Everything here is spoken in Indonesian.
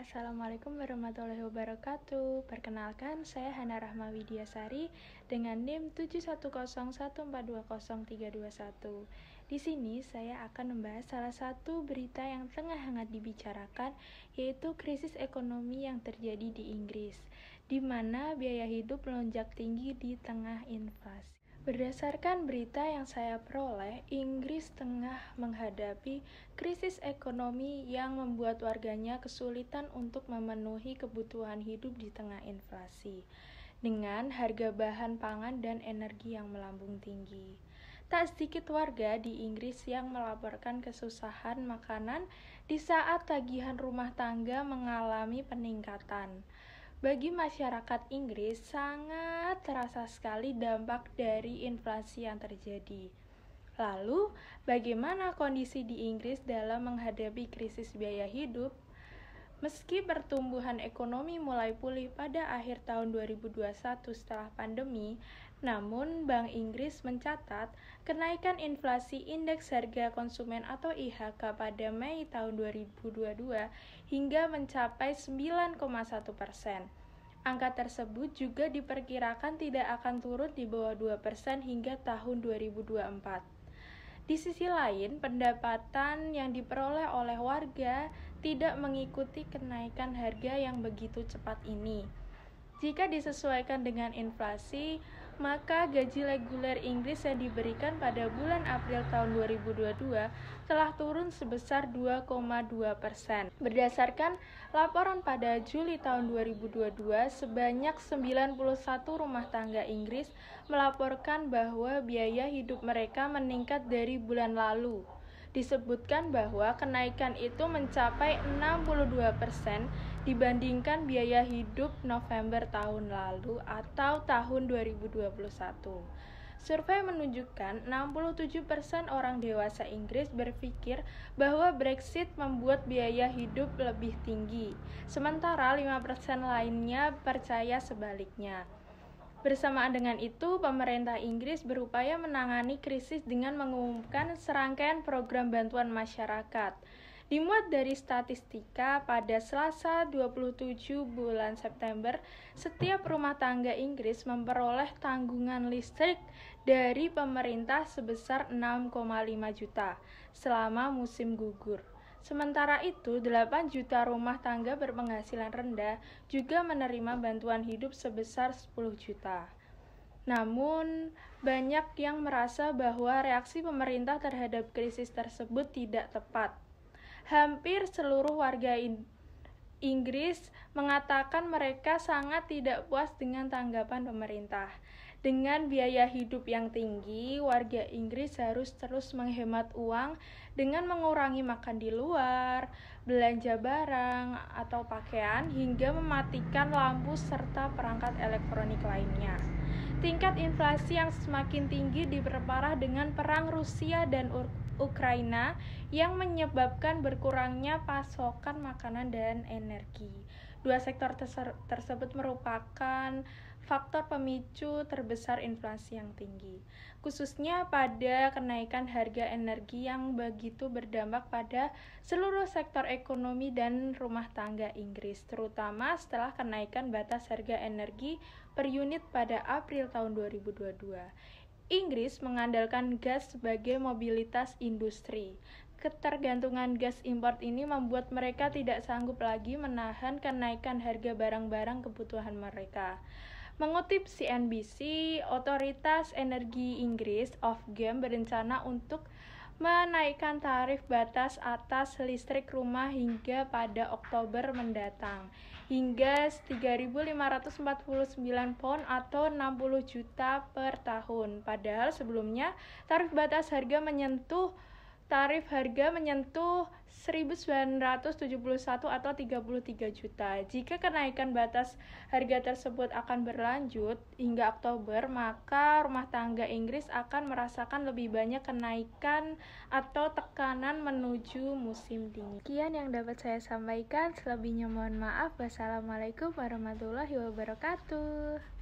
Assalamualaikum warahmatullahi wabarakatuh. Perkenalkan, saya Hana Rahma Widiasari dengan NIM 710142031. Di sini saya akan membahas salah satu berita yang tengah hangat dibicarakan, yaitu krisis ekonomi yang terjadi di Inggris, di mana biaya hidup melonjak tinggi di tengah inflasi. Berdasarkan berita yang saya peroleh, Inggris tengah menghadapi krisis ekonomi yang membuat warganya kesulitan untuk memenuhi kebutuhan hidup di tengah inflasi, dengan harga bahan pangan dan energi yang melambung tinggi. Tak sedikit warga di Inggris yang melaporkan kesusahan makanan di saat tagihan rumah tangga mengalami peningkatan. Bagi masyarakat Inggris, sangat terasa sekali dampak dari inflasi yang terjadi. Lalu, bagaimana kondisi di Inggris dalam menghadapi krisis biaya hidup? Meski pertumbuhan ekonomi mulai pulih pada akhir tahun 2021 setelah pandemi, namun Bank Inggris mencatat kenaikan inflasi indeks harga konsumen atau IHK pada Mei tahun 2022 hingga mencapai 9,1%. Angka tersebut juga diperkirakan tidak akan turun di bawah 2% hingga tahun 2024. Di sisi lain, pendapatan yang diperoleh oleh warga tidak mengikuti kenaikan harga yang begitu cepat ini. Jika disesuaikan dengan inflasi, maka gaji reguler Inggris yang diberikan pada bulan April tahun 2022 telah turun sebesar 2,2%. Berdasarkan laporan pada Juli tahun 2022, sebanyak 91 rumah tangga Inggris melaporkan bahwa biaya hidup mereka meningkat dari bulan lalu. Disebutkan bahwa kenaikan itu mencapai 62% dibandingkan biaya hidup November tahun lalu atau tahun 2021. Survei menunjukkan 67% orang dewasa Inggris berpikir bahwa Brexit membuat biaya hidup lebih tinggi, sementara 5% lainnya percaya sebaliknya. Bersamaan dengan itu, pemerintah Inggris berupaya menangani krisis dengan mengumumkan serangkaian program bantuan masyarakat. Dimuat dari statistika, pada Selasa 27 bulan September, setiap rumah tangga Inggris memperoleh tanggungan listrik dari pemerintah sebesar 6,5 juta selama musim gugur. Sementara itu, 8 juta rumah tangga berpenghasilan rendah juga menerima bantuan hidup sebesar 10 juta. Namun, banyak yang merasa bahwa reaksi pemerintah terhadap krisis tersebut tidak tepat. Hampir seluruh warga Inggris mengatakan mereka sangat tidak puas dengan tanggapan pemerintah. Dengan biaya hidup yang tinggi, warga Inggris harus terus menghemat uang dengan mengurangi makan di luar, belanja barang atau pakaian, hingga mematikan lampu serta perangkat elektronik lainnya. Tingkat inflasi yang semakin tinggi diperparah dengan perang Rusia dan Ukraina yang menyebabkan berkurangnya pasokan makanan dan energi. Dua sektor tersebut merupakan faktor pemicu terbesar inflasi yang tinggi, khususnya pada kenaikan harga energi yang begitu berdampak pada seluruh sektor ekonomi dan rumah tangga Inggris, terutama setelah kenaikan batas harga energi per unit pada April tahun 2022. Inggris mengandalkan gas sebagai mobilitas industri. Ketergantungan gas impor ini membuat mereka tidak sanggup lagi menahan kenaikan harga barang-barang kebutuhan mereka. Mengutip CNBC, Otoritas Energi Inggris Ofgem berencana untuk menaikkan tarif batas atas listrik rumah hingga pada Oktober mendatang hingga 3.549 pound atau 60 juta per tahun. Padahal sebelumnya tarif harga menyentuh 1.971 atau 33 juta. Jika kenaikan batas harga tersebut akan berlanjut hingga Oktober, maka rumah tangga Inggris akan merasakan lebih banyak kenaikan atau tekanan menuju musim dingin. Sekian yang dapat saya sampaikan, selebihnya mohon maaf. Wassalamualaikum warahmatullahi wabarakatuh.